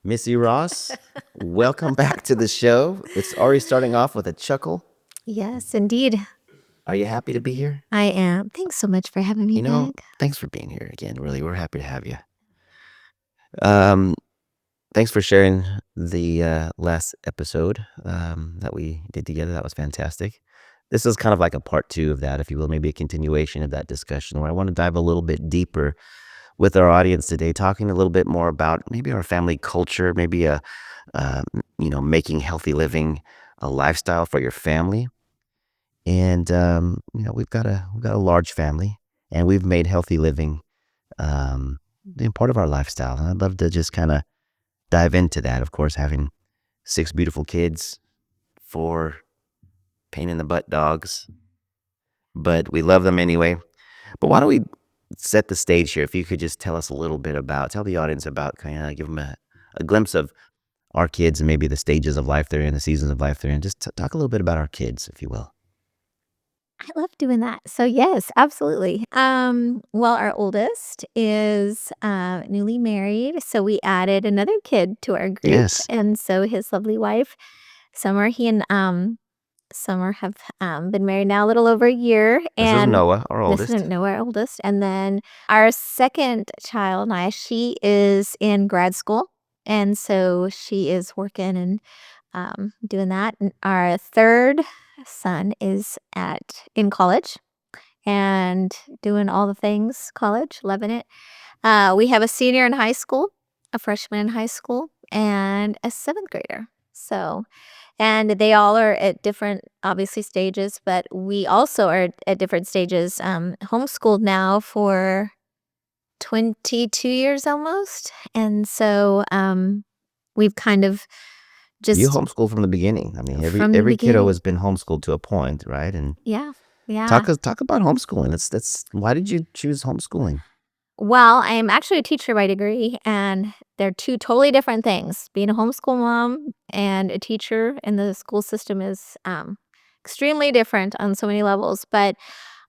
Missy Ross, welcome back to the show. It's already starting off with a chuckle. Yes, indeed. Are you happy to be here? I am. Thanks so much for having me back. Thanks for being here again. Really, we're happy to have you. Um, Thanks for sharing the last episode that we did together. That was fantastic. This is kind of like a part two of that, if you will, maybe a continuation of that discussion where I want to dive a little bit deeper with our audience today, talking a little bit more about maybe our family culture, maybe uh, making healthy living a lifestyle for your family. And we've got a large family, and we've made healthy living part of our lifestyle. And I'd love to just kind of dive into that. Of course, having 6 beautiful kids, 4 pain in the butt dogs, but we love them anyway. But why don't we set the stage here? If you could just tell us a little bit tell the audience about, kind of give them a glimpse of our kids and maybe the stages of life they're in, the seasons of life they're in. Just talk a little bit about our kids, if you will. I love doing that. So yes, absolutely. Well, our oldest is newly married, so we added another kid to our group, Yes. and so his lovely wife, Summer. He and Summer have been married now a little over a year, This is and Noah, our this oldest. is Noah, our oldest, and then our second child, Naya. She is in grad school, and so she is working and doing that. And our third son is in college and doing all the things college, loving it. We have a senior in high school, a freshman in high school, and a seventh grader. So, and they all are at different, obviously, stages, but we also are at different stages. Homeschooled now for 22 years almost. And so we've kind of You just homeschool from the beginning. I mean, every from the every kiddo beginning. has been homeschooled to a point, right? And Yeah. Yeah. talk about homeschooling. That's why did you choose homeschooling? Well, I am actually a teacher by degree, and they're two totally different things. Being a homeschool mom and a teacher in the school system is extremely different on so many levels. But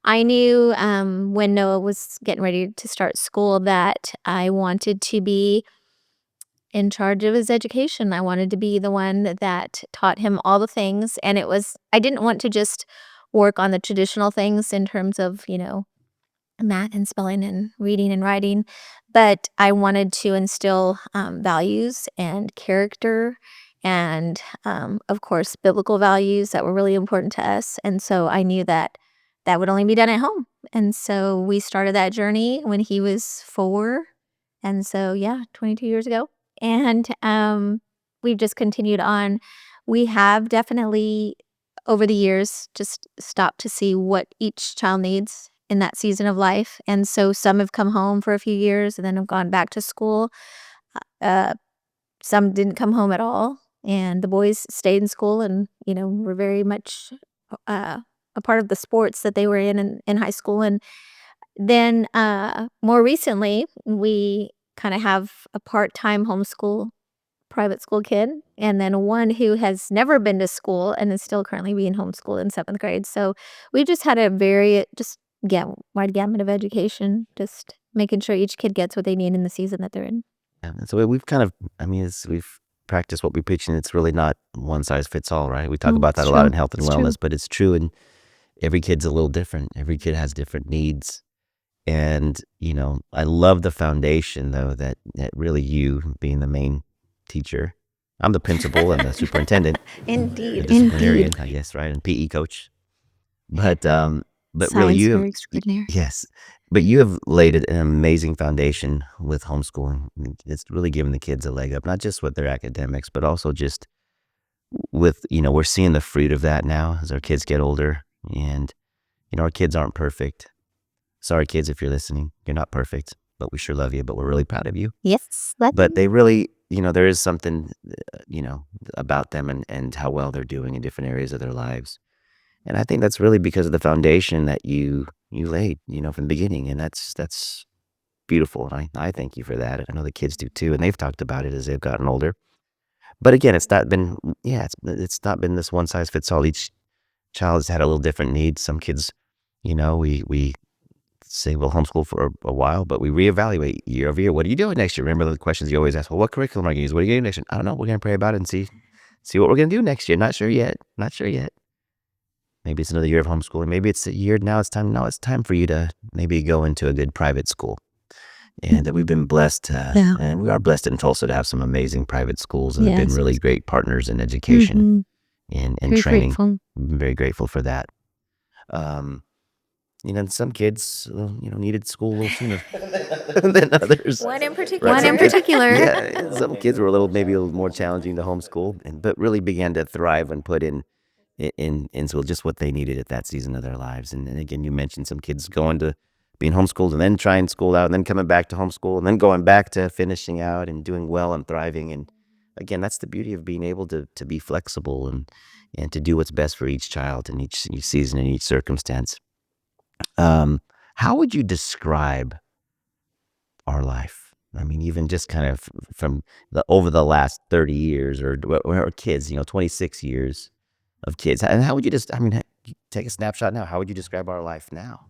I knew when Noah was getting ready to start school that I wanted to be in charge of his education. I wanted to be the one that taught him all the things. And I didn't want to just work on the traditional things in terms of, math and spelling and reading and writing, but I wanted to instill values and character and, of course, biblical values that were really important to us. And so I knew that that would only be done at home. And so we started that journey when he was 4. And so, yeah, 22 years ago. And we've just continued on. We have definitely, over the years, just stopped to see what each child needs in that season of life. And so some have come home for a few years and then have gone back to school. Uh, some didn't come home at all. And the boys stayed in school and, were very much uh, a part of the sports that they were in high school. And then more recently, we kind of have a part-time homeschool private school kid, and then one who has never been to school and is still currently being homeschooled in 7th grade. So we just had a very wide gamut of education, just making sure each kid gets what they need in the season that they're in. And so we've kind of, I mean, we've practiced what we preach, and it's really not one size fits all, right? We talk about It's that a lot true. in health and It's true. wellness, but it's true, and every kid's a little different. Every kid has different needs. And, I love the foundation, though, that really you being the main teacher. I'm the principal and the superintendent, the Indeed. disciplinarian, I guess, right? And PE coach. But really, Science fair extraordinaire. yes, but you have laid an amazing foundation with homeschooling. It's really given the kids a leg up, not just with their academics, but also just with, we're seeing the fruit of that now as our kids get older. And, our kids aren't perfect. Sorry, kids, if you're listening, you're not perfect, but we sure love you, but we're really proud of you. Yes. But they really, there is something, about them and how well they're doing in different areas of their lives. And I think that's really because of the foundation that you laid, from the beginning. And that's beautiful. And I thank you for that. I know the kids do too. And they've talked about it as they've gotten older. But again, it's not been, it's not been this one size fits all. Each child has had a little different needs. Some kids, we say we'll homeschool for a while, but we reevaluate year over year. What are you doing next year? Remember the questions you always ask, well, what curriculum are you going to use? What are you going to do next year? I don't know. We're going to pray about it and see what we're going to do next year. Not sure yet. Maybe it's another year of homeschooling. Maybe it's a year now. It's time for you to maybe go into a good private school. And we've been blessed, and we are blessed in Tulsa to have some amazing private schools, and have been really great partners in education and Very training. grateful. I'm very grateful for that. Some kids, needed school a little sooner than others. One in Right? particular. Yeah, some kids were maybe a little more challenging to homeschool, but really began to thrive and put in school just what they needed at that season of their lives. And again, you mentioned some kids going to being homeschooled and then trying school out and then coming back to homeschool and then going back to finishing out and doing well and thriving. And again, that's the beauty of being able to be flexible and to do what's best for each child in each season and each circumstance. How would you describe our life? I mean, even just kind of from over the last 30 years or kids, 26 years of kids. And how would you take a snapshot now? How would you describe our life now?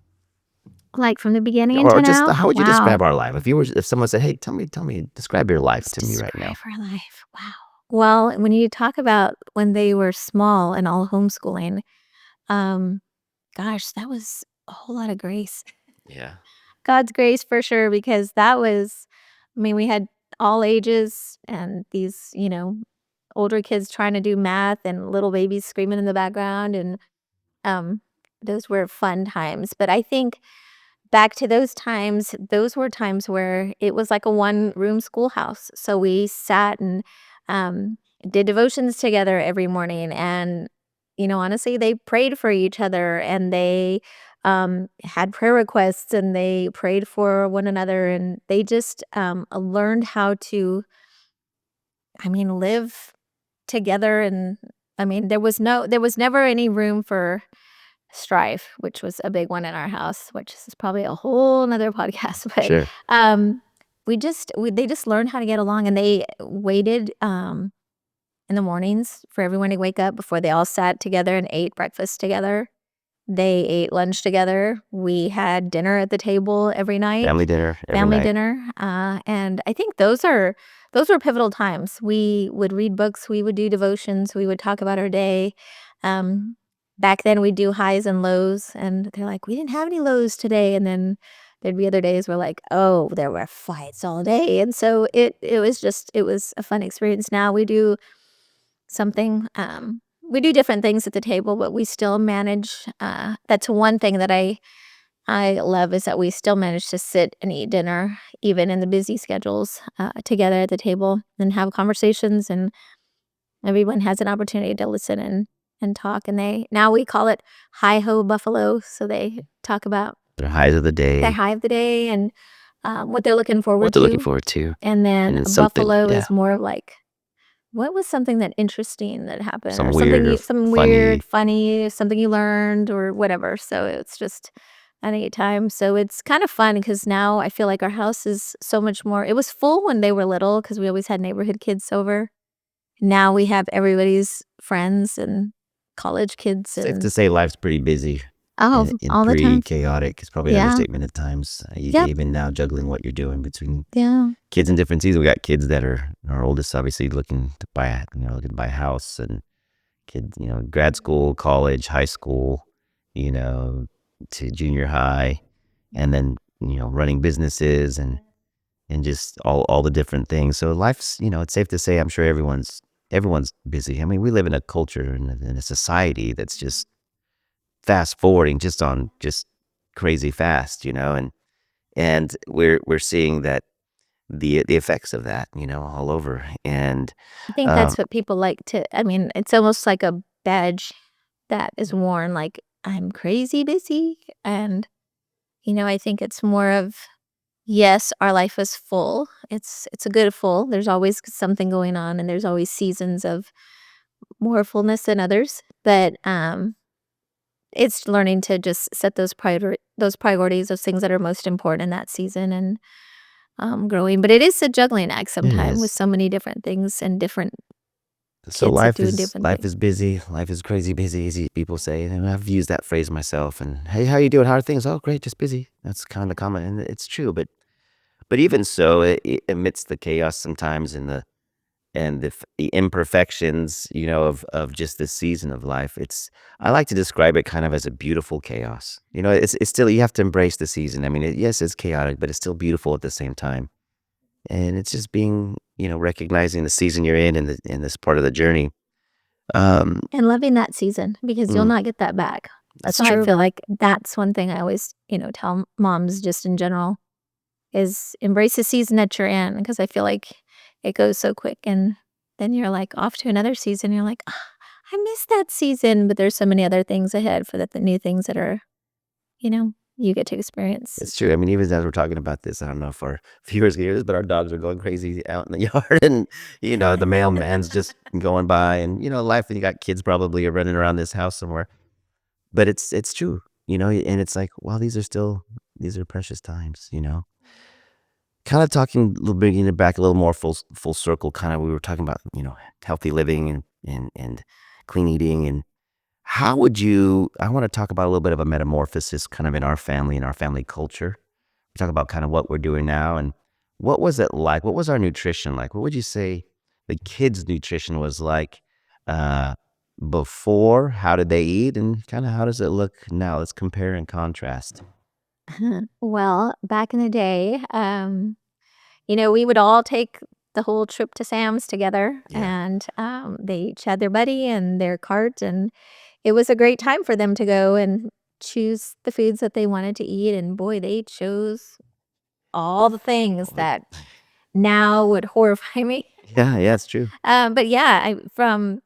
Like from the beginning Or until just now? how would you Wow. describe our life? If someone said, hey, tell me, describe your life to me right now. Describe our life. Wow. Well, when you talk about when they were small and all homeschooling, gosh, that was a whole lot of grace. Yeah. God's grace for sure, because we had all ages and these, older kids trying to do math and little babies screaming in the background. And those were fun times. But I think back to those were times where it was like a one-room schoolhouse. So we sat and did devotions together every morning. And, honestly, they prayed for each other, and they had prayer requests, and they prayed for one another. And they just learned how to, live together. And there was never any room for strife, which was a big one in our house, which is probably a whole nother podcast. But Sure. they just learned how to get along, and they waited in the mornings for everyone to wake up before they all sat together and ate breakfast together. They ate lunch together. We had dinner at the table every night. Family dinner every night. Dinner. And I think those were pivotal times. We would read books. We would do devotions. We would talk about our day. Back then we'd do highs and lows, and they're like, we didn't have any lows today. And then there'd be other days where like, oh, there were fights all day. And so it was a fun experience. Now we do something, we do different things at the table, but we still manage, that's one thing that I love, is that we still manage to sit and eat dinner, even in the busy schedules, together at the table and have conversations, and everyone has an opportunity to listen and talk. And now we call it Hi-Ho Buffalo. So they talk about Their highs of the day. their high of the day and what they're looking forward to. And then Buffalo is more of like, what was something that interesting that happened? Some or weird or something funny. weird, funny, something you learned or whatever. So it's just a neat time. So it's kind of fun because now I feel like our house is so much more. It was full when they were little because we always had neighborhood kids over. Now we have everybody's friends and college kids. Safe to say life's pretty busy. Oh, and all the pretty time. chaotic. It's probably an Yeah. understatement at times. Yep. Even now, juggling what you're doing between Yeah. kids in different seasons. We got kids that are our oldest, obviously looking to buy a house, and kids, grad school, college, high school, to junior high, and then running businesses and just all the different things. So life's it's safe to say I'm sure everyone's busy. I mean, we live in a culture and in a society that's just fast forwarding, just crazy fast, and we're seeing that the effects of that, all over. And I think that's what people like to, it's almost like a badge that is worn, like, I'm crazy busy. And, I think it's more of, yes, our life is full. It's a good full. There's always something going on, and there's always seasons of more fullness than others. But it's learning to just set those priorities, those things that are most important in that season, and growing. But it is a juggling act sometimes with so many different things and different So kids that life doing is different life things. is busy. Life is crazy busy, as people say, and I've used that phrase myself. And hey, how you doing? How are things? Oh, great, just busy. That's kind of the comment, and it's true. But even so, amidst the chaos sometimes and the imperfections, of just this season of life, I like to describe it kind of as a beautiful chaos. It's still you have to embrace the season. I mean, yes, it's chaotic, but it's still beautiful at the same time. And it's just being, recognizing the season you're in this part of the journey. Um, And loving that season because you'll mm, not get that back. that's So I true. feel like that's one thing I always, tell moms just in general is embrace the season that you're in because I feel like it goes so quick and then you're like off to another season. You're like, "Ah, I missed that season, but there's so many other things ahead for the new things that are, you get to experience." It's true. I mean, even as we're talking about this, I don't know if our viewers can hear this, but our dogs are going crazy out in the yard, and the mailman's just going by, and life. And you got kids probably are running around this house somewhere. But it's true, and it's like, wow, these are precious times. Kind of talking a little, bringing it back a little more full circle. Kind of, we were talking about healthy living and clean eating, and how would you? I want to talk about a little bit of a metamorphosis, kind of in our family and our family culture. We talk about kind of what we're doing now, and what was it like? What was our nutrition like? What would you say the kids' nutrition was like uh, before? How did they eat, and kind of how does it look now? Let's compare and contrast. Well, back in the day, we would all take the whole trip to Sam's together, Yeah. and they each had their buddy and their cart, and it was a great time for them to go and choose the foods that they wanted to eat. And boy, they chose all the things Well, that now would horrify me. yeah, yeah, it's true. But yeah, from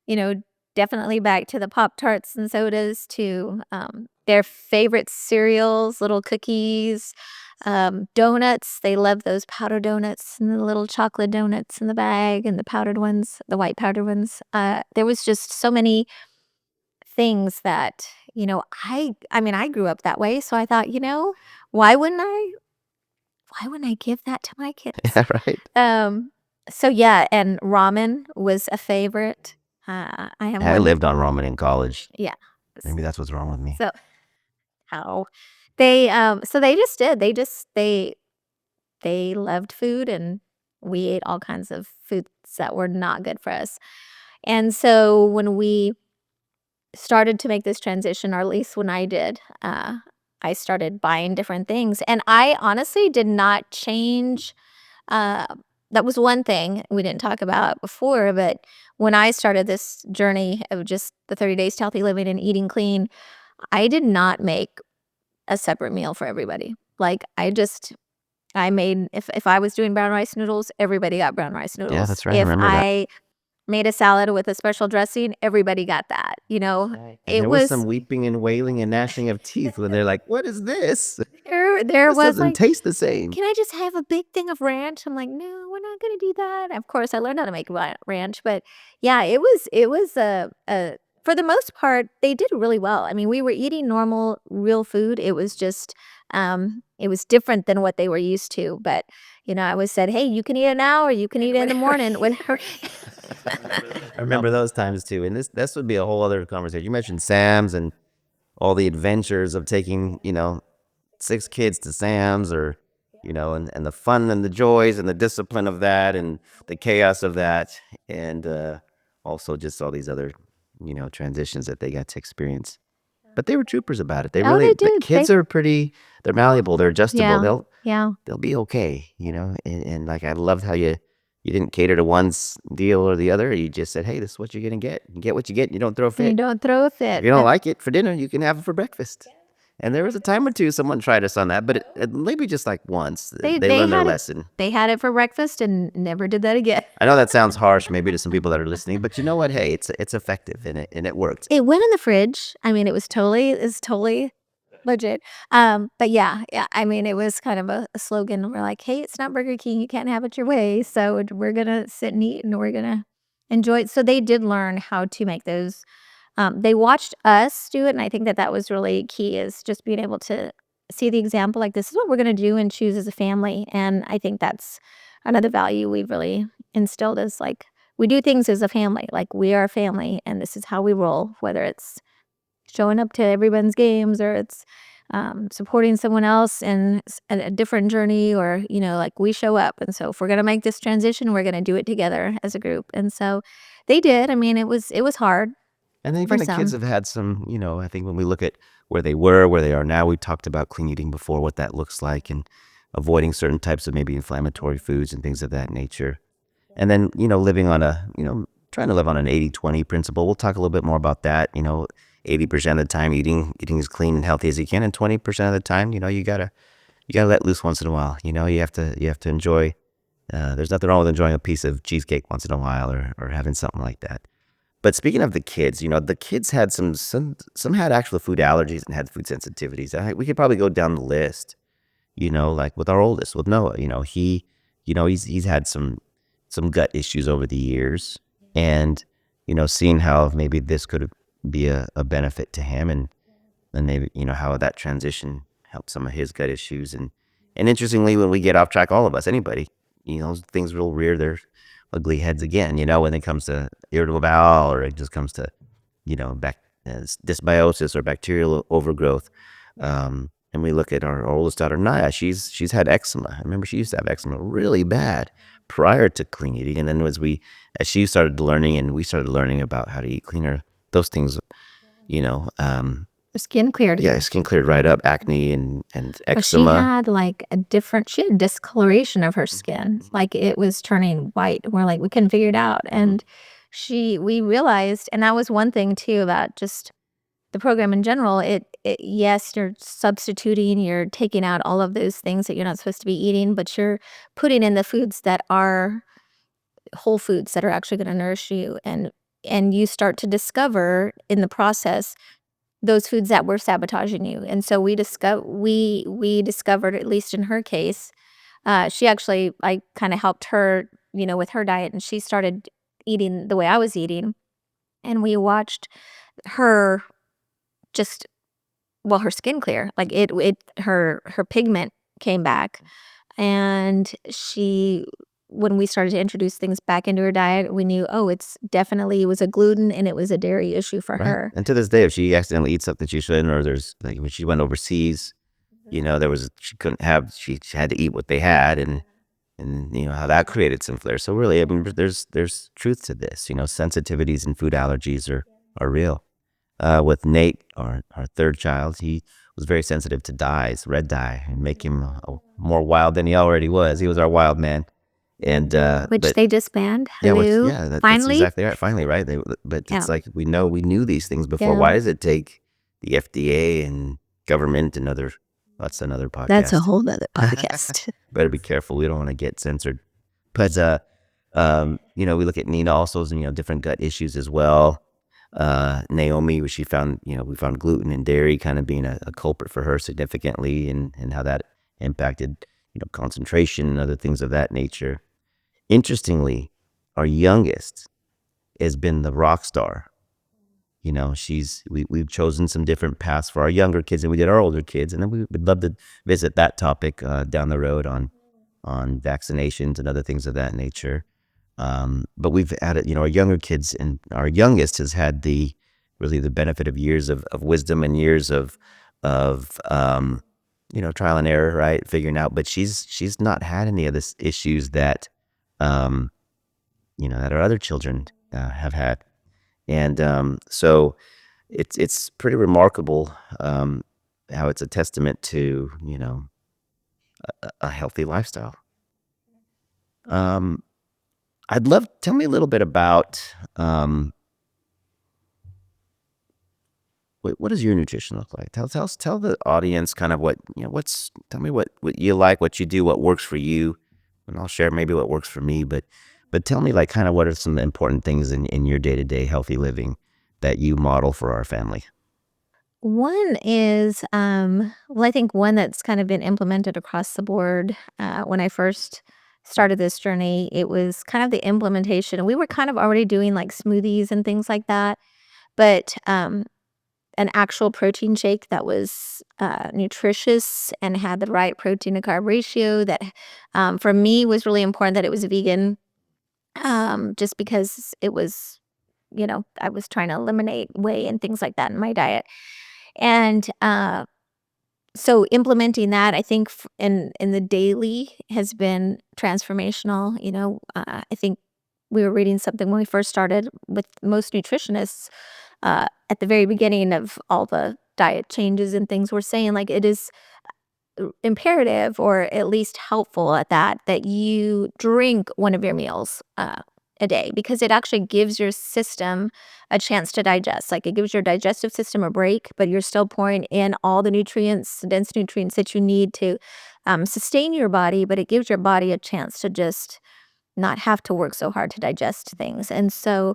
you know definitely back to the Pop Tarts and sodas to their favorite cereals, little cookies, donuts. They love those powder donuts and the little chocolate donuts in the bag and the powdered ones, the white powdered ones. There was just so many things that I mean I grew up that way, so I thought why wouldn't I why wouldn't I give that to my kids? Yeah, right. Um, so yeah, and ramen was a favorite. I am I one. lived on ramen in college. Yeah. S- Maybe that's what's wrong with me. So how so they just did. They loved food and we ate all kinds of foods that were not good for us. And so when we started to make this transition, or at least when I did, I started buying different things. And I honestly did not change. Uh, that was one thing we didn't talk about before, but when I started this journey of just the 30 days to healthy living and eating clean, I did not make a separate meal for everybody. Like I made if I was doing brown rice noodles, everybody got brown rice Yeah, noodles. that's right. I If remember that. I made a salad with a special dressing, everybody got that. Right. And It there was some was weeping and wailing and gnashing of teeth when they're like, "What is this? there This was doesn't like, taste the same." "Can I just have a big thing of ranch?" I'm like, "No, we're not gonna do that." Of course, I learned how to make ranch, but yeah, it was for the most part, they did really well. I mean, we were eating normal, real food. It was just, it was different than what they were used to. But I always said, "Hey, you can eat it now, or you can eat it in the Whatever. morning, whatever." I remember those times too. And this would be a whole other conversation. You mentioned Sam's and all the adventures of taking, 6 kids to Sam's, or, and the fun and the joys and the discipline of that and the chaos of that, and also just all these other, transitions that they got to experience. But they were troopers about it. Oh, they The did. kids are they're malleable, they're adjustable. Yeah, yeah. They'll be okay, and like, I loved how you didn't cater to one's deal or the other. You just said, "Hey, this is what you're gonna get. You get what you get. You don't throw a And you fit. don't throw a If fit. you don't like it for dinner, you can have it for breakfast." And there was a time or two someone tried us on that, but maybe just like once. They They they learned their had it lesson. they had it for breakfast and never did that again. I know that sounds harsh maybe to some people that are listening, but you know what? Hey, it's effective, and it worked. It went in the fridge. I mean, it's totally legit. But yeah, I mean, it was kind of a slogan. We're like, "Hey, it's not Burger King. You can't have it your way. So we're gonna sit and eat, and we're gonna enjoy it." So they did learn how to make those. They watched us do it, and I think that was really key. Is just being able to see the example. Like this is what we're gonna do and choose as a family. And I think that's another value we've really instilled is like we do things as a family. Like, we are a family, and this is how we roll, whether it's showing up to everyone's games or it's supporting someone else in a different journey, or like, we show up, and so if we're gonna make this transition, we're gonna do it together as a group. And so they did. I mean, it was hard And then for even the kids some. have had some, I think when we look at where they were, where they are now, we talked about clean eating before, what that looks like, and avoiding certain types of maybe inflammatory foods and things of that nature. And then, living on trying to live on an 80-20 principle. We'll talk a little bit more about that. 80% of the time eating as clean and healthy as you can, and 20% of the time, you gotta let loose once in a while. You have to enjoy. There's nothing wrong with enjoying a piece of cheesecake once in a while, or having something like that. But speaking of the kids, the kids had some had actual food allergies and had food sensitivities. We could probably go down the list. Like with our oldest, with Noah. He's had some gut issues over the years, and seeing how maybe this could be a benefit to him, and maybe how that transition helped some of his gut issues. And interestingly, when we get off track, all of us, anybody, things will rear their ugly heads again, when it comes to irritable bowel, or it just comes to back dysbiosis or bacterial overgrowth. And we look at our oldest daughter, Naya. She's had eczema. I remember she used to have eczema really bad prior to clean eating, and then as she started learning and we started learning about how to eat cleaner, those things, you know, um, Her skin cleared. yeah, skin cleared right up, acne and But she eczema. had like she had discoloration of her skin. Like, it was turning white. We're like, we couldn't figure it out. And we realized, and that was one thing too about just the program in general. Yes, you're substituting, you're taking out all of those things that you're not supposed to be eating, but you're putting in the foods that are whole foods that are actually going to nourish you. And you start to discover in the process those foods that were sabotaging you. And so we discovered, at least in her case, she actually, I kind of helped her, with her diet, and she started eating the way I was eating. And we watched her just, well, her skin clear. Like, her pigment came back. And when we started to introduce things back into her diet, we knew, oh, it was a gluten and it was a dairy issue for Right. her. And to this day, if she accidentally eats something she shouldn't, or there's like when she went overseas, she couldn't have, she had to eat what they had, and how that created some flares. So really, I mean, there's truth to this. Sensitivities and food allergies are real. With Nate, our third child, he was very sensitive to dyes, red dye, and make him more wild than he already was. He was our wild man, and Which but they just banned. yeah, Hello. that's Finally. exactly right. Finally, right? But Yeah. it's like we knew these things before. Yeah. Why does it take the FDA and government and other? That's another That's a podcast. whole nother podcast. Better be careful. We don't want to get censored. But we look at Nina also, and different gut issues as well. Naomi, she found, we found gluten and dairy kind of being a culprit for her significantly, and how that impacted, concentration and other things of that nature. Interestingly, our youngest has been the rock star. We've chosen some different paths for our younger kids than we did our older kids, and then we would love to visit that topic down the road on vaccinations and other things of that nature. But we've added, our younger kids, and our youngest has had really the benefit of years of wisdom and years of trial and error, right? Figuring out, but she's not had any of this issues that, that our other children have had. And so it's pretty remarkable how it's a testament to, a healthy lifestyle. Tell me a little bit about what does your nutrition look like? Tell the audience kind of tell me what you like, what you do, what works for you, and I'll share maybe what works for me. But tell me, like, kind of what are some important things in your day-to-day healthy living that you model for our family? One is, well, I think one that's kind of been implemented across the board. When I first started this journey, it was kind of the implementation. We were kind of already doing like smoothies and things like that, but an actual protein shake that was nutritious and had the right protein to carb ratio. That, for me, was really important, that it was vegan. just because it was, I was trying to eliminate whey and things like that in my diet. And so implementing that, I think in the daily has been transformational. I think we were reading something when we first started with most nutritionists at the very beginning of all the diet changes and things. We're saying like it is imperative or at least helpful at that you drink one of your meals a day, because it actually gives your system a chance to digest. Like, it gives your digestive system a break, but you're still pouring in all the nutrients, dense nutrients that you need to sustain your body, but it gives your body a chance to just not have to work so hard to digest things. And so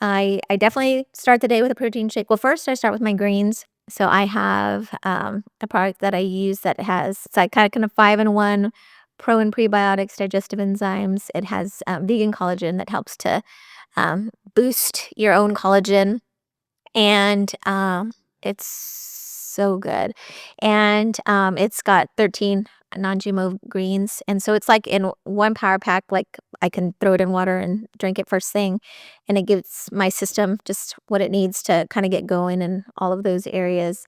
I definitely start the day with a protein shake. Well, first I start with my greens. So I have a product that I use that has, it's like kind of 5-in-1 pro and prebiotics, digestive enzymes. It has vegan collagen that helps to boost your own collagen, and it's so good. And it's got 13 non-GMO greens, and so it's like in one power pack. Like, I can throw it in water and drink it first thing, and it gives my system just what it needs to kind of get going in all of those areas.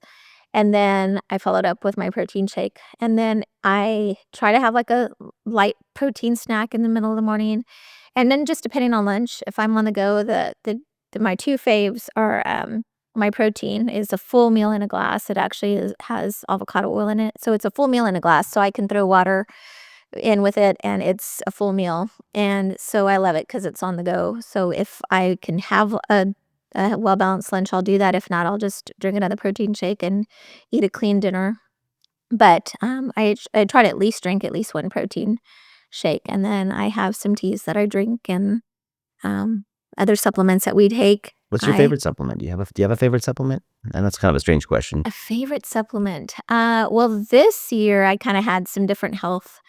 And then I followed up with my protein shake, and then I try to have like a light protein snack in the middle of the morning. And then, just depending on lunch, if I'm on the go, my 2 faves are, my protein is a full meal in a glass. It actually has avocado oil in it, so it's a full meal in a glass, so I can throw water in with it, and it's a full meal. And so I love it because it's on the go. So if I can have a well-balanced lunch, I'll do that. If not, I'll just drink another protein shake and eat a clean dinner. But I try to at least drink at least one protein shake, and then I have some teas that I drink, and um, other supplements that we take. What's your I favorite supplement? Do you have a favorite supplement? And that's kind of a strange question. A favorite supplement. Well, this year I kind of had some different health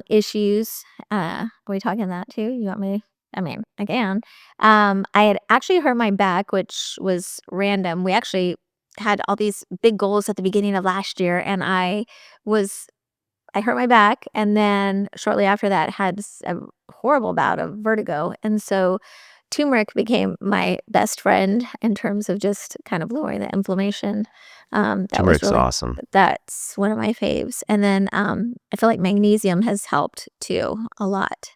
issues. Are we talking that too? You want me? I mean, again, I had actually hurt my back, which was random. We actually had all these big goals at the beginning of last year, and was I hurt my back, and then shortly after that had a horrible bout of vertigo. And so turmeric became my best friend in terms of just kind of lowering the inflammation. Turmeric's awesome. That's one of my faves. And then I feel like magnesium has helped too a lot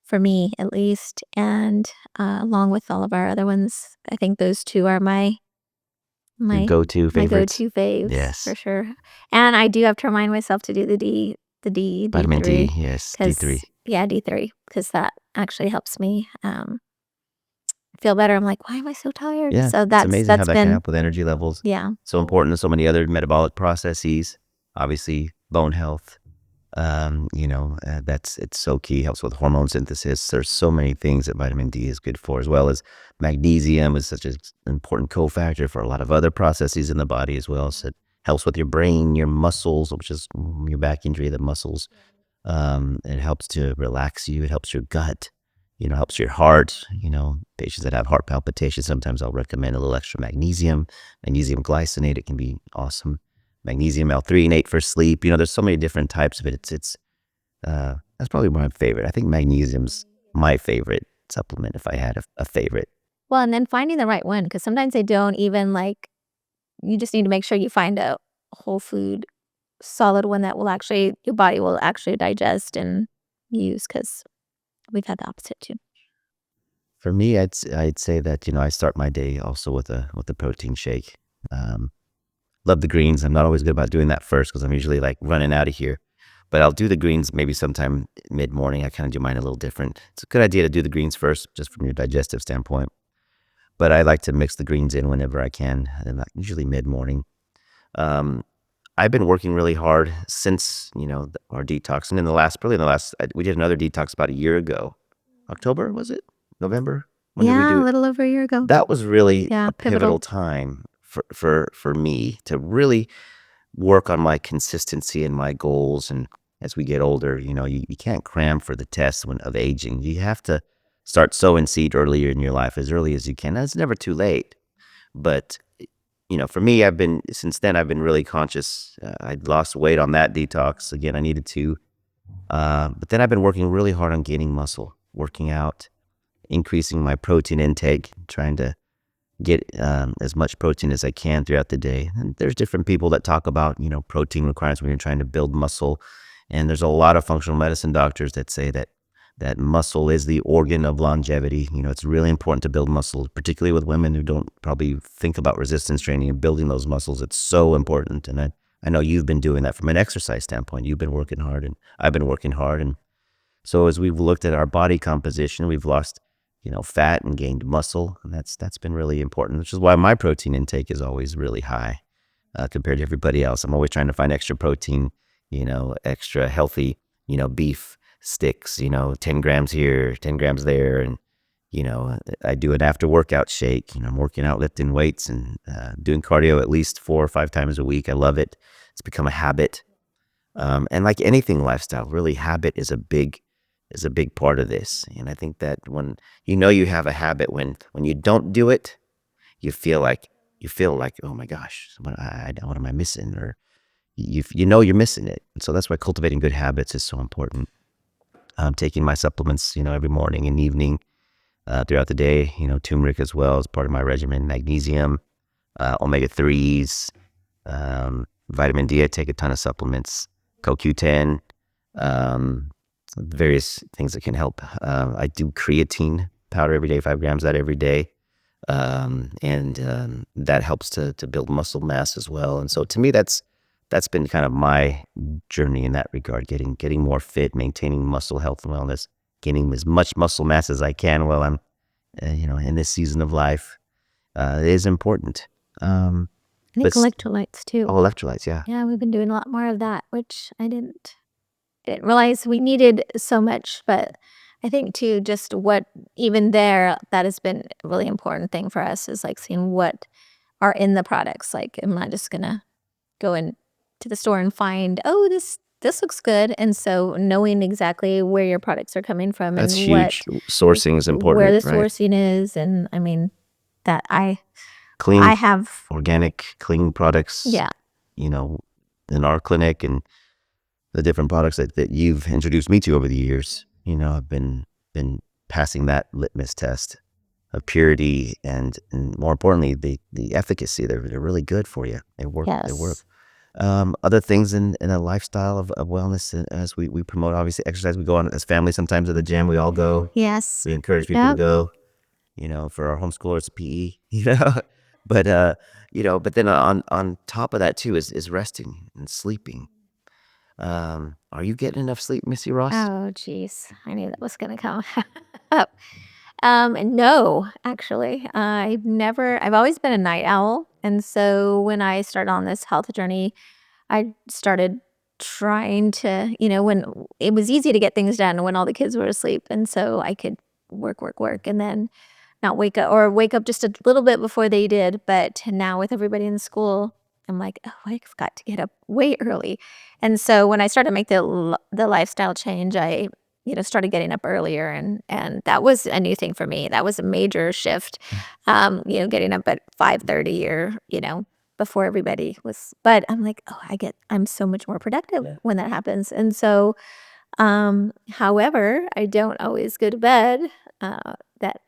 for me, at least. And along with all of our other ones, I think those two are Your my go-to my favorites? go-to faves for Yes. sure. And I do have to remind myself to do Vitamin D, D3, yes, because D3. yeah, D3, because that actually helps me feel better. I'm like, why am I so tired? Yeah, So it's amazing how that's that can been, help with energy levels. yeah. So important to so many other metabolic processes. Obviously, bone health. It's so key. Helps with hormone synthesis. There's so many things that vitamin D is good for, as well as magnesium is such an important cofactor for a lot of other processes in the body as well. So it helps with your brain, your muscles, which is your back injury, the muscles. It helps to relax you. It helps your gut. Helps your heart. Patients that have heart palpitations, sometimes I'll recommend a little extra magnesium, magnesium glycinate. It can be awesome. Magnesium L-threonate for sleep. There's so many different types of it. That's probably my favorite. I think magnesium's my favorite supplement if I had a favorite. Well, and then finding the right one, because sometimes they don't even like, you just need to make sure you find a whole food solid one that will actually, your body will actually digest and use, because we've had the opposite too. For me, I'd say that I start my day also with a protein shake. Um, Love the greens. I'm not always good about doing that first because I'm usually like running out of here. But I'll do the greens maybe sometime mid morning. I kind of do mine a little different. It's a good idea to do the greens first, just from your digestive standpoint. But I like to mix the greens in whenever I can, and usually mid morning. Um, I've been working really hard since our detox, and probably in the last, we did another detox about a year ago. October, was it? November? When did we Yeah, do a it? little over a year ago. That was really Yeah, a pivotal. pivotal time for me to really work on my consistency and my goals. And as we get older, you can't cram for the test of aging. You have to start sowing seed earlier in your life, as early as you can. And it's never too late. But for me, since then I've been really conscious. I'd lost weight on that detox. Again, I needed to. But then I've been working really hard on gaining muscle. working out, increasing my protein intake, trying to get as much protein as I can throughout the day. And there's different people that talk about, protein requirements when you're trying to build muscle. And there's a lot of functional medicine doctors that say that muscle is the organ of longevity. It's really important to build muscle, particularly with women who don't probably think about resistance training and building those muscles. It's so important. And I know you've been doing that from an exercise standpoint. You've been working hard and I've been working hard. And so as we've looked at our body composition, we've lost, fat and gained muscle. And that's been really important, which is why my protein intake is always really high compared to everybody else. I'm always trying to find extra protein, extra healthy, beef sticks, 10 grams here, 10 grams there. And, I do an after workout shake. I'm working out, lifting weights and doing cardio at least 4 or 5 times a week. I love it. It's become a habit. And like anything lifestyle, really habit is a big part of this. And I think that when you have a habit, when you don't do it, you feel like, oh my gosh, what am I missing? Or you're missing it. And so that's why cultivating good habits is so important. Taking my supplements, every morning and evening throughout the day, turmeric as well as part of my regimen, magnesium, omega-3s, vitamin D. I take a ton of supplements, CoQ10, various things that can help. I do creatine powder every day, 5 grams of that every day. And that helps to build muscle mass as well. And so to me, that's been kind of my journey in that regard, getting more fit, maintaining muscle health and wellness, gaining as much muscle mass as I can while I'm, in this season of life, is important. I think electrolytes too. Oh, electrolytes, yeah. Yeah, we've been doing a lot more of that, which I didn't realize we needed so much. But I think too, just even there, that has been a really important thing for us is like seeing what are in the products. Like, I'm not just gonna go into the store and find, oh, this looks good. And so knowing exactly where your products are coming from That's and huge. Sourcing is important, where the right? sourcing is. And I mean, that Clean, I have organic, clean products, yeah, in our clinic, and the different products that you've introduced me to over the years. I've been passing that litmus test of purity and more importantly, the efficacy. They're really good for you. They work. yes. They work. Other things in a lifestyle of wellness, as we promote, obviously, exercise. We go on as family sometimes at the gym. We all go. Yes. We encourage people to go. For our homeschoolers, PE. But then on top of that too is resting and sleeping. Are you getting enough sleep, Missy Ross? Oh, geez. I knew that was going to come up. No, actually. I've always been a night owl. And so when I started on this health journey, I started trying to, when it was easy to get things done when all the kids were asleep. And so I could work, and then not wake up just a little bit before they did. But now with everybody in school, I'm like, oh, I've got to get up way early. And so when I started to make the lifestyle change, I started getting up earlier, and that was a new thing for me. That was a major shift. Getting up at 5:30 or before everybody was. But I'm like, oh, I'm so much more productive when that happens. And so, however, I don't always go to bed that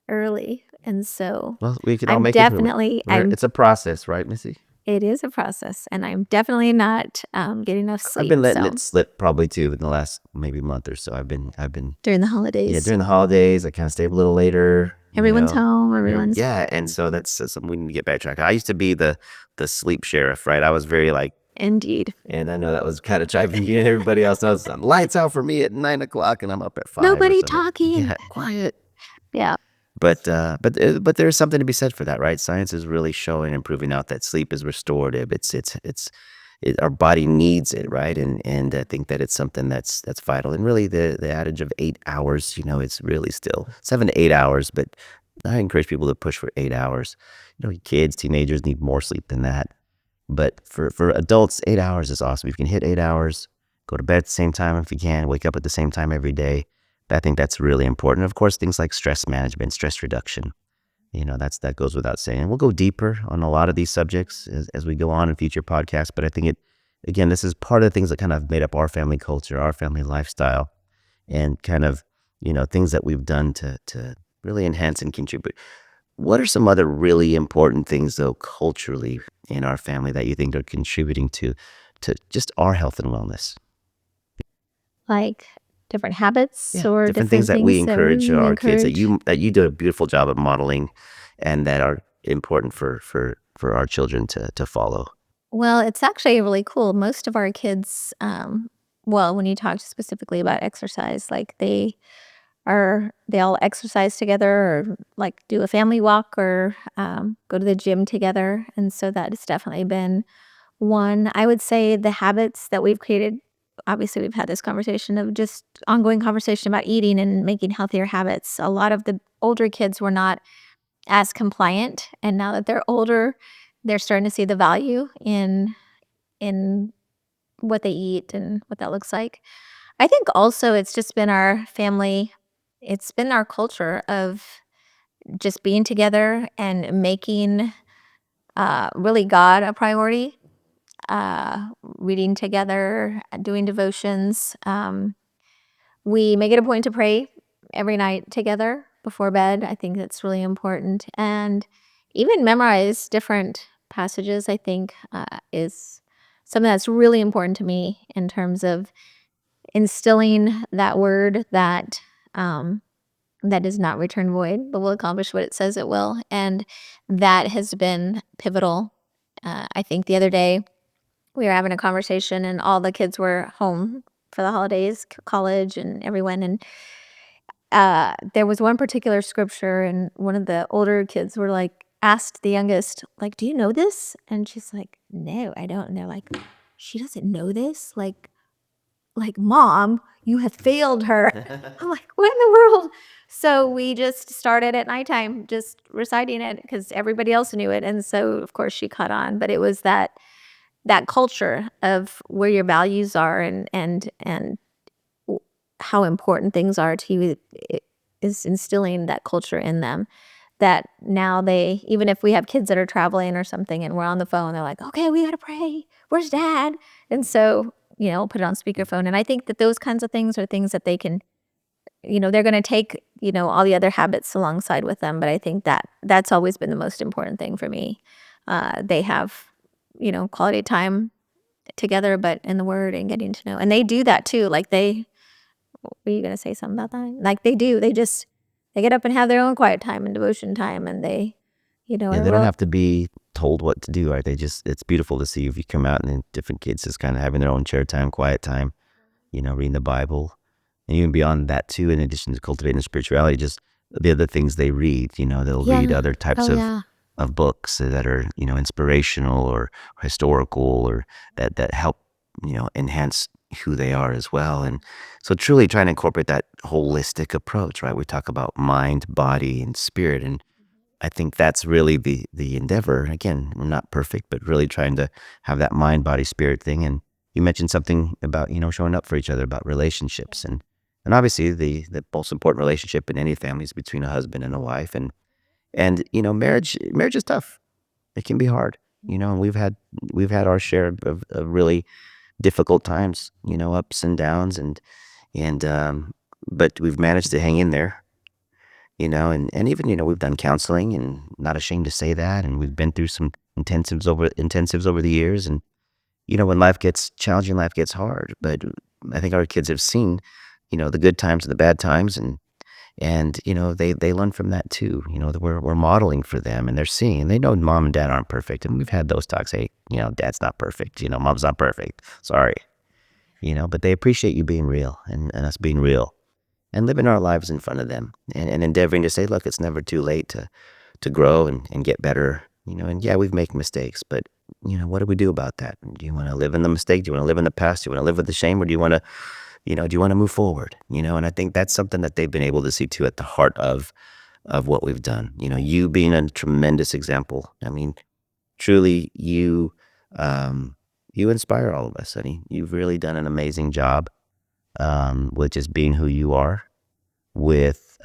early, and so Well, we can all I'm make definitely it. It's a process, right, Missy? It is a process, and I'm definitely not getting enough sleep. I've been letting it slip probably too in the last maybe month or so. I've been during the holidays. Yeah, during the holidays, I kind of stay up a little later. Everyone's home. Everyone's and so that's something we need to get back track. I used to be the sleep sheriff, right? I was very indeed, and I know that was kind of driving you and everybody else. I was lights out for me at 9 o'clock, and I'm up at 5. Nobody talking. Yeah, quiet. Yeah. But there's something to be said for that, right? Science is really showing and proving out that sleep is restorative. Our body needs it, right? And I think that it's something that's vital. And really, the adage of 8 hours, it's really still 7 to 8 hours. But I encourage people to push for 8 hours. Kids, teenagers need more sleep than that. But for adults, 8 hours is awesome. If you can hit 8 hours, go to bed at the same time if you can, wake up at the same time every day. I think that's really important. Of course, things like stress management, stress reduction, that goes without saying. And we'll go deeper on a lot of these subjects as we go on in future podcasts. But I think again, this is part of the things that kind of made up our family culture, our family lifestyle, and kind of things that we've done to really enhance and contribute. What are some other really important things, though, culturally in our family that you think are contributing to just our health and wellness? Like, different habits Yeah, or different things different that we things that encourage we our kids that encourage? you do a beautiful job of modeling, and that are important for our children to follow. Well, it's actually really cool. Most of our kids, well, when you talk specifically about exercise, like they all exercise together or like do a family walk or go to the gym together. And so that has definitely been one. I would say the habits that we've created, obviously, we've had this conversation of just ongoing conversation about eating and making healthier habits. A lot of the older kids were not as compliant. And now that they're older, they're starting to see the value in what they eat and what that looks like. I think also it's just been our family, it's been our culture of just being together and making really God a priority, reading together, doing devotions. We make it a point to pray every night together before bed. I think that's really important. And even memorize different passages, I think, is something that's really important to me in terms of instilling that word um, that does not return void, but will accomplish what it says it will. And that has been pivotal. I think the other day we were having a conversation and all the kids were home for the holidays, college and everyone. And there was one particular scripture, and one of the older kids were like, asked the youngest, like, do you know this? And she's like, no, I don't. And they're like, she doesn't know this? Like, Mom, you have failed her. I'm like, what in the world? So we just started at nighttime just reciting it because everybody else knew it. And so of course she caught on. But it was that culture of where your values are and how important things are to you, it is instilling that culture in them that now they, even if we have kids that are traveling or something and we're on the phone, they're like, okay, we got to pray. Where's dad? And so, put it on speakerphone. And I think that those kinds of things are things that they can, they're going to take, all the other habits alongside with them. But I think that that's always been the most important thing for me. They have, quality time together, but in the word and getting to know, and they do that too. Like were you going to say something about that? Like they do, they get up and have their own quiet time and devotion time and they, Yeah, are they don't real. have to be told what to do, right? It's beautiful to see if you come out and then different kids just kind of having their own chair time, quiet time, reading the Bible. And even beyond that too, in addition to cultivating spirituality, just the other things they read, they'll read Yeah. other types Oh, yeah. of books that are, inspirational or historical, or that help, enhance who they are as well. And so truly trying to incorporate that holistic approach, right? We talk about mind, body, and spirit. And I think that's really the endeavor. Again, we're not perfect, but really trying to have that mind, body, spirit thing. And you mentioned something about, showing up for each other, about relationships. And obviously the most important relationship in any family is between a husband and a wife. And marriage is tough. It can be hard. And we've had our share of really difficult times, ups and downs, and but we've managed to hang in there, and even, we've done counseling, and not ashamed to say that, and we've been through some intensives over the years. And when life gets challenging, life gets hard, but I think our kids have seen, the good times and the bad times, and they learn from that too, that we're modeling for them, and they're seeing, and they know mom and dad aren't perfect, and we've had those talks. Hey, dad's not perfect, mom's not perfect, sorry, but they appreciate you being real, and us being real, and living our lives in front of them, and endeavoring to say, look, it's never too late to grow and get better, and yeah, we've made mistakes, but what do we do about that? Do you want to live in the mistake? Do you want to live in the past? Do you want to live with the shame? Or do you want to move forward? And I think that's something that they've been able to see too, at the heart of what we've done. You being a tremendous example. I mean, truly, you inspire all of us, honey. You've really done an amazing job, with just being who you are, with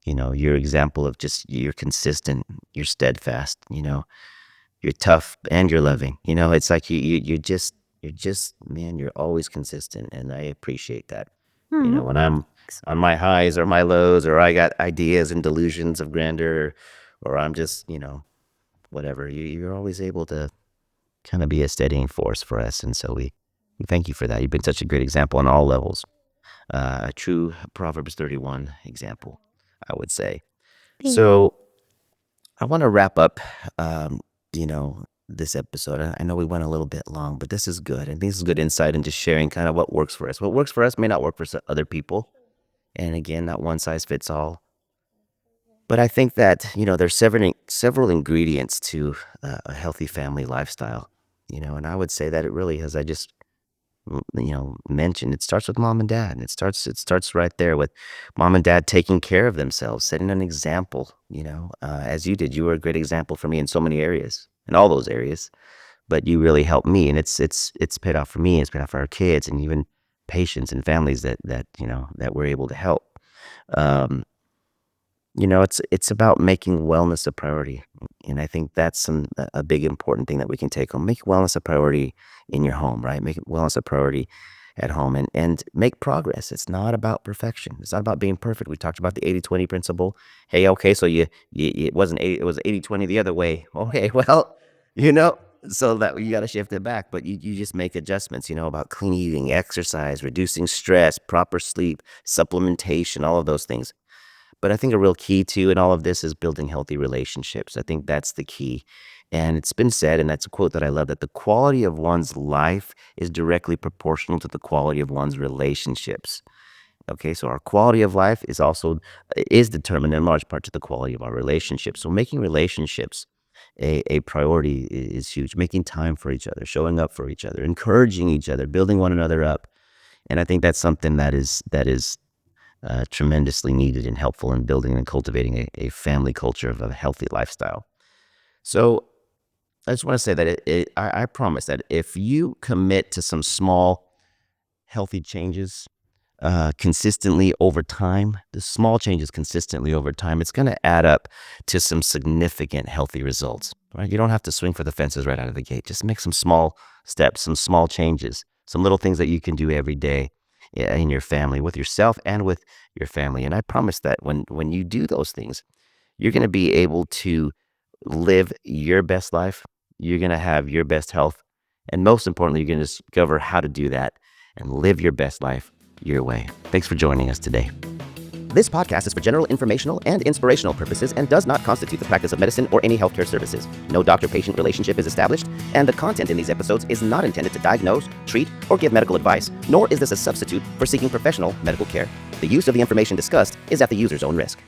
your example of just, you're consistent, you're steadfast, you're tough, and you're loving. It's like you're just, man, you're always consistent, and I appreciate that. Hmm. When I'm on my highs or my lows, or I got ideas and delusions of grandeur, or I'm just, whatever. You're always able to kind of be a steadying force for us. And so we thank you for that. You've been such a great example on all levels. A true Proverbs 31 example, I would say. Thank So I want to wrap up, this episode. I know we went a little bit long, but this is good. And this is good insight into sharing kind of what works for us. What works for us may not work for other people. And again, not one size fits all. But I think that, there's several ingredients to a healthy family lifestyle, and I would say that it really, as I just, mentioned, it starts with mom and dad. And it starts right there with mom and dad taking care of themselves, setting an example, as you did. You were a great example for me in so many areas, in all those areas, but you really helped me. And it's paid off for me. It's paid off for our kids and even patients and families that we're able to help. Um, it's about making wellness a priority, and I think that's a big important thing that we can take home. Make wellness a priority in your home, right? Make wellness a priority at home, and make progress. It's not about perfection. It's not about being perfect. We talked about the 80-20 principle. Hey, okay, so it wasn't 80, it was 80-20 the other way. Okay, well, you know, so that you got to shift it back, but you just make adjustments, about clean eating, exercise, reducing stress, proper sleep, supplementation, all of those things. But I think a real key to in all of this is building healthy relationships. I think that's the key. And it's been said, and that's a quote that I love, that the quality of one's life is directly proportional to the quality of one's relationships. Okay, so our quality of life is determined in large part to the quality of our relationships. So making relationships a priority is huge. Making time for each other, showing up for each other, encouraging each other, building one another up. And I think that's something that is tremendously needed and helpful in building and cultivating a family culture of a healthy lifestyle. So I just want to say that I promise that if you commit to some small healthy changes consistently over time, the small changes consistently over time, it's going to add up to some significant healthy results, right? You don't have to swing for the fences right out of the gate. Just make some small steps, some small changes, some little things that you can do every day in your family, with yourself and with your family. And I promise that when you do those things, you're going to be able to live your best life. You're going to have your best health. And most importantly, you're going to discover how to do that and live your best life your way. Thanks for joining us today. This podcast is for general informational and inspirational purposes and does not constitute the practice of medicine or any healthcare services. No doctor-patient relationship is established, and the content in these episodes is not intended to diagnose, treat, or give medical advice, nor is this a substitute for seeking professional medical care. The use of the information discussed is at the user's own risk.